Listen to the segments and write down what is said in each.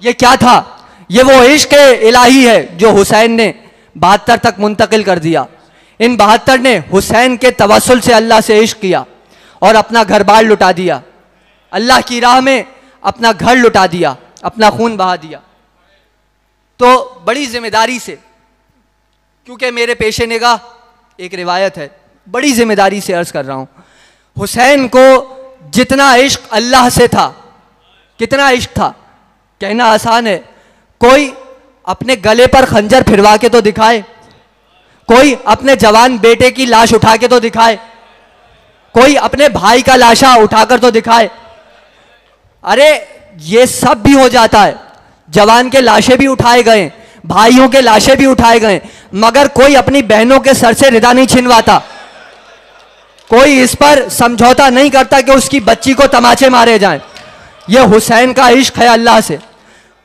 ये क्या था? ये वो इश्क इलाही है जो हुसैन ने 72 तक मुंतकिल कर दिया। इन 72 ने हुसैन के तवस्सुल से अल्लाह से इश्क किया और अपना घर बार लुटा दिया, अल्लाह की राह में अपना घर लुटा दिया, अपना खून बहा दिया। तो बड़ी जिम्मेदारी से, क्योंकि मेरे पेशे निगाह एक रिवायत है, बड़ी जिम्मेदारी से अर्ज कर रहा हूं, हुसैन को जितना इश्क अल्लाह से था, कितना इश्क था कहना आसान है। कोई अपने गले पर खंजर फिरवा के तो दिखाए, कोई अपने जवान बेटे की लाश उठा के तो दिखाए, कोई अपने भाई का लाशा उठाकर तो दिखाए। अरे ये सब भी हो जाता है, जवान के लाशें भी उठाए गए, भाइयों के लाशें भी उठाए गए, मगर कोई अपनी बहनों के सर से रिदा नहीं छिनवाता, कोई इस पर समझौता नहीं करता कि उसकी बच्ची को तमाचे मारे जाएं। यह हुसैन का इश्क है अल्लाह से।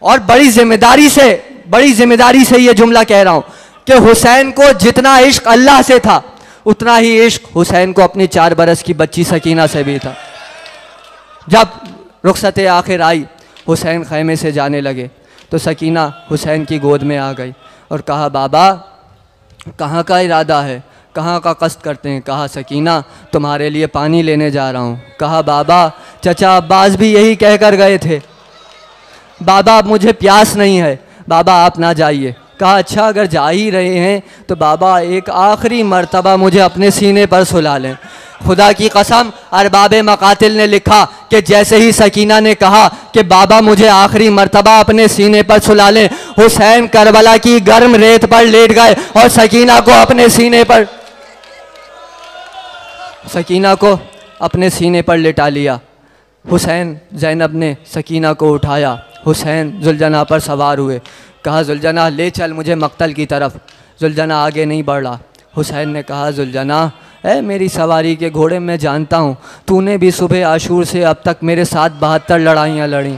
और बड़ी जिम्मेदारी से यह जुमला कह रहा हूं कि हुसैन को जितना इश्क अल्लाह से था, उतना ही इश्क हुसैन को अपनी 4 बरस की बच्ची सकीना से भी था। जब रुखसत आखिर आई, हुसैन खैमे से जाने लगे तो सकीना हुसैन की गोद में आ गई और कहा, बाबा कहाँ का इरादा है, कहाँ का कष्ट करते हैं? कहा, सकीना तुम्हारे लिए पानी लेने जा रहा हूँ। कहा, बाबा चचा अब्बास भी यही कह कर गए थे, बाबा अब मुझे प्यास नहीं है, बाबा आप ना जाइए। कहा, अच्छा अगर जा ही रहे हैं तो बाबा एक आखिरी मर्तबा मुझे अपने सीने पर सुला लें। खुदा की कसम, अरबाब मकातिल ने लिखा कि जैसे ही सकीना ने कहा कि बाबा मुझे आखिरी मर्तबा अपने सीने पर सुला लें, हुसैन करबला की गर्म रेत पर लेट गए और सकीना को अपने सीने पर लेटा लिया। हुसैन ज़ैनब ने सकीना को उठाया, हुसैन जुलजना पर सवार हुए। कहा, जुलजना ले चल मुझे मक्तल की तरफ। जुलजना आगे नहीं बढ़ रहा। हुसैन ने कहा, जुलजना ऐ मेरी सवारी के घोड़े, मैं जानता हूँ तूने भी सुबह आशूर से अब तक मेरे साथ 72 लड़ाइयाँ लड़ी,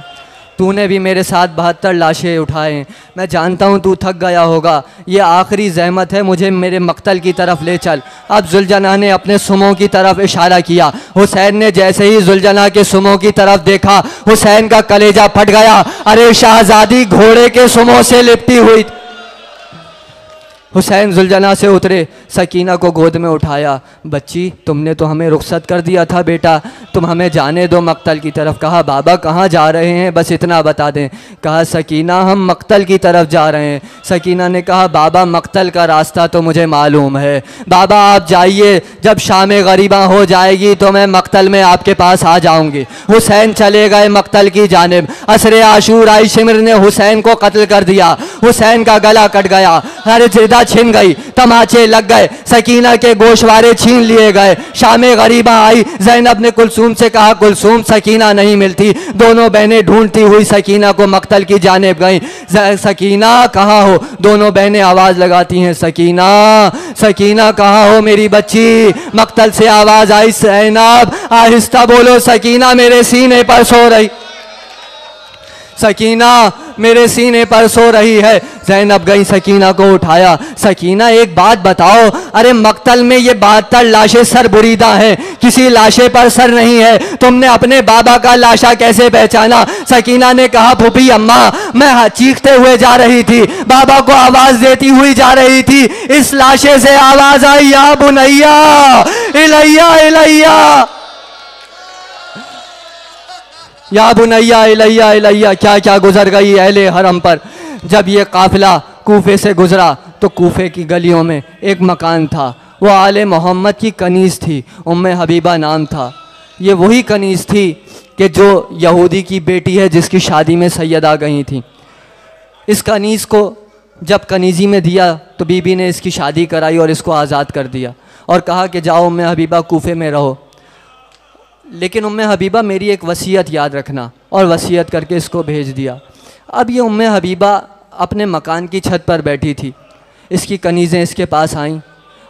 तूने भी मेरे साथ 72 लाशें उठाए, मैं जानता हूँ तू थक गया होगा, ये आखिरी ज़हमत है, मुझे मेरे मक्तल की तरफ ले चल। अब जुलजना ने अपने सुमों की तरफ इशारा किया। हुसैन ने जैसे ही जुलजना के सुमों की तरफ देखा, हुसैन का कलेजा फट गया। अरे शहजादी घोड़े के सुमों से लिपटी हुई। हुसैन जुलजना से उतरे, सकीना को गोद में उठाया। बच्ची तुमने तो हमें रुखसत कर दिया था बेटा, तुम हमें जाने दो मक्तल की तरफ। कहा, बाबा कहाँ जा रहे हैं, बस इतना बता दें। कहा, सकीना हम मक्तल की तरफ जा रहे हैं। सकीना ने कहा, बाबा मक्तल का रास्ता तो मुझे मालूम है, बाबा आप जाइए, जब शाम गरीबा हो जाएगी तो मैं मक्तल में आपके पास आ जाऊंगी। हुसैन चले गए मक्तल की जानिब। असरे आशूर आई, शिमर ने हुसैन को कत्ल कर दिया, हुसैन का गला कट गया, हर जिदा छिन गई, तमाचे लग गए, सकीना के गोशवारे छीन लिए गए। शाम गरीबा आई, ज़ैनब ने कुलसूम से कहा, कुलसूम सकीना नहीं मिलती। दोनों बहनें ढूंढती हुई सकीना को मक्तल की जानिब गईं। सकीना कहाँ हो? दोनों बहनें आवाज़ लगाती हैं, सकीना सकीना कहाँ हो मेरी बच्ची? मक्तल से आवाज़ आई, ज़ैनब आहिस्ता बोलो, सकीना मेरे सीने पर सो रही, सकीना मेरे सीने पर सो रही है। ज़ैनब गई, सकीना को उठाया। सकीना एक बात बताओ, अरे मक्तल में ये 72 लाशें सर बुरीदा हैं, किसी लाशे पर सर नहीं है, तुमने अपने बाबा का लाशा कैसे पहचाना? सकीना ने कहा, फूफी अम्मा मैं चीखते हुए जा रही थी, बाबा को आवाज देती हुई जा रही थी, इस लाशे से आवाज आई, या बुनैया इलैया इलैया, या बुनैया इलैया इलैया। क्या क्या गुजर गई अहले हरम पर। जब ये काफिला कूफे से गुजरा तो कूफे की गलियों में एक मकान था, वो आले मोहम्मद की कनीज़ थी, उम्मे हबीबा नाम था। ये वही कनीज़ थी कि जो यहूदी की बेटी है जिसकी शादी में सैयदा गई थी। इस कनीज़ को जब कनीज़ी में दिया तो बीबी ने इसकी शादी कराई और इसको आज़ाद कर दिया और कहा कि जाओ उम्मे हबीबा कूफे में रहो, लेकिन उम्मे हबीबा मेरी एक वसीयत याद रखना, और वसीयत करके इसको भेज दिया। अब ये उम्मे हबीबा अपने मकान की छत पर बैठी थी, इसकी कनीज़ें इसके पास आईं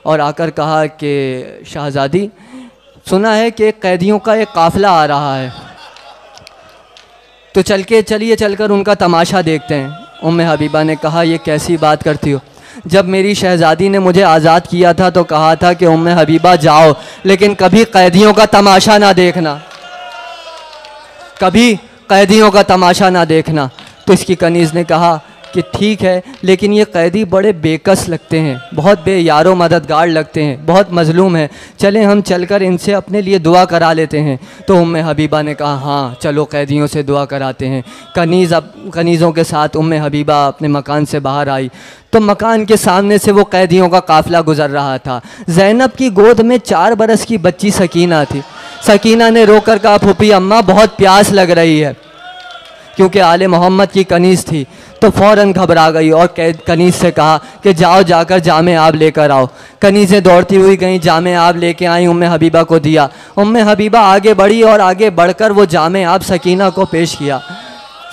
और आकर कहा कि शहज़ादी सुना है कि कैदियों का एक काफ़िला आ रहा है, तो चलिए चलकर उनका तमाशा देखते हैं। उम्मे हबीबा ने कहा, ये कैसी बात करती हो? जब मेरी शहज़ादी ने मुझे आज़ाद किया था तो कहा था कि उम्मे हबीबा जाओ, लेकिन कभी कैदियों का तमाशा ना देखना, कभी कैदियों का तमाशा ना देखना। तो इसकी कनीज़ ने कहा कि ठीक है, लेकिन ये कैदी बड़े बेकस लगते हैं, बहुत बेयारो मददगार लगते हैं, बहुत मज़लूम हैं, चलें हम चलकर इनसे अपने लिए दुआ करा लेते हैं। तो उम्मे हबीबा ने कहा हाँ चलो कैदियों से दुआ कराते हैं। कनीज़ों के साथ उम्मे हबीबा अपने मकान से बाहर आई तो मकान के सामने से वो कैदियों का काफ़िला गुज़र रहा था। ज़ैनब की गोद में 4 बरस की बच्ची सकीना थी। सकीना ने रोकर कहा फूफी अम्मा बहुत प्यास लग रही है, क्योंकि आले मोहम्मद की कनीज़ थी। तो फ़ौरन घबरा गई और कनीज़ से कहा कि जाओ जाकर जामे आब लेकर आओ। कनीज़ें दौड़ती हुई गईं, जामे आब लेके आई, उम्मे हबीबा को दिया। उम्मे हबीबा आगे बढ़ी और आगे बढ़कर वो जामे आब सकीना को पेश किया।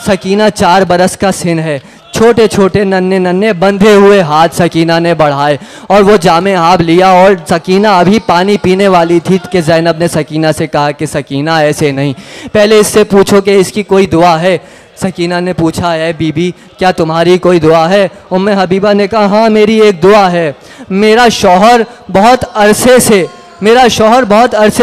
सकीना 4 बरस का सिन है, छोटे छोटे नन्हे नन्हे बंधे हुए हाथ सकीना ने बढ़ाए और वो जामे आब लिया। और सकीना अभी पानी पीने वाली थी कि ज़ैनब ने सकीना से कहा कि सकीना ऐसे नहीं, पहले इससे पूछो कि इसकी कोई दुआ है। सकीना ने पूछा है बीबी क्या तुम्हारी कोई दुआ है? उम्मे हबीबा ने कहा हाँ मेरी एक दुआ है, मेरा शौहर बहुत अरसे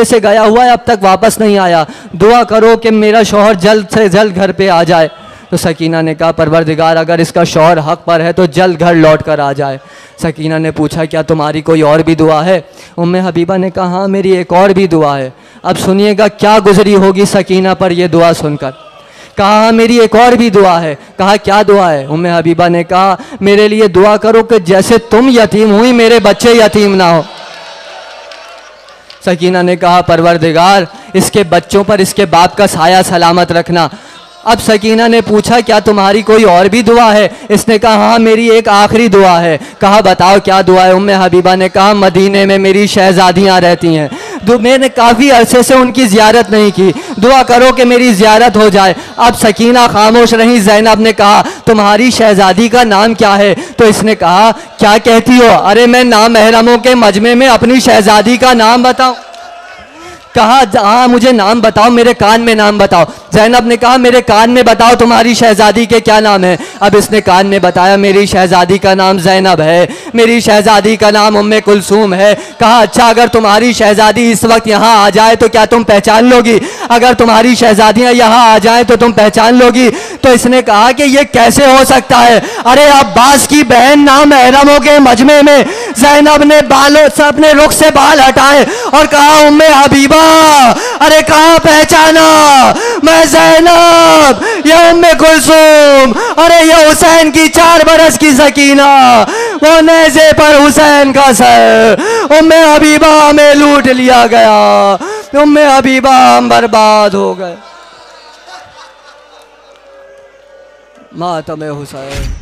से गया हुआ है, अब तक वापस नहीं आया, दुआ करो कि मेरा शौहर जल्द से जल्द घर पे आ जाए। तो सकीना ने कहा परवरदिगार अगर इसका शौहर हक पर है तो जल्द घर लौट कर आ जाए। सकीना ने पूछा क्या तुम्हारी कोई और भी दुआ है? उम्मे हबीबा ने कहा हाँ मेरी एक और भी दुआ है। अब सुनिएगा क्या गुजरी होगी सकीना पर यह दुआ सुनकर। कहा हाँ मेरी एक और भी दुआ है। कहा क्या दुआ है? उम्मे हबीबा ने कहा मेरे लिए दुआ करो कि जैसे तुम यतीम हुई मेरे बच्चे यतीम ना हो। सकीना ने कहा परवरदिगार इसके बच्चों पर इसके बाप का साया सलामत रखना। अब सकीना ने पूछा क्या तुम्हारी कोई और भी दुआ है? इसने कहा हाँ मेरी एक आखिरी दुआ है। कहा बताओ क्या दुआ है? उम्मे हबीबा ने कहा मदीने में मेरी शहजादियाँ रहती हैं, मैंने काफ़ी अरसे से उनकी ज़ियारत नहीं की, दुआ करो कि मेरी ज़ियारत हो जाए। अब सकीना खामोश रही। ज़ैनब ने कहा तुम्हारी शहजादी का नाम क्या है? तो इसने कहा क्या कहती हो? अरे मैं नामहरमों के मजमे में अपनी शहजादी का नाम बताऊं? कहा हाँ मुझे नाम बताओ, मेरे कान में नाम बताओ। ज़ैनब ने कहा मेरे कान में बताओ तुम्हारी शहजादी के क्या नाम है। अब इसने कान में बताया मेरी शहजादी का नाम ज़ैनब है, मेरी शहजादी का नाम उम्मे कुलसूम है। कहा अच्छा अगर तुम्हारी शहजादी इस वक्त यहाँ आ जाए तो क्या तुम पहचान लोगी? अगर तुम्हारी शहजादियाँ यहाँ आ जाएं तो तुम पहचान लोगी? तो इसने कहा कि ये कैसे हो सकता है? अरे अब्बास की बहन नामहरमों के मजमे में। ज़ैनब ने बालों से अपने रुख से बाल हटाए और कहा उम्मे हबीबा अरे कहाँ पहचाना? मैं ज़ैनब, ये उम्मे कुलसूम, अरे ये हुसैन की 4 बरस की सकीना, वो नेज़े पर हुसैन का सर। उम्मे हबीबा में लूट लिया गया, उम्मे हबीबा हम बर्बाद हो गए। मातम हुसैन।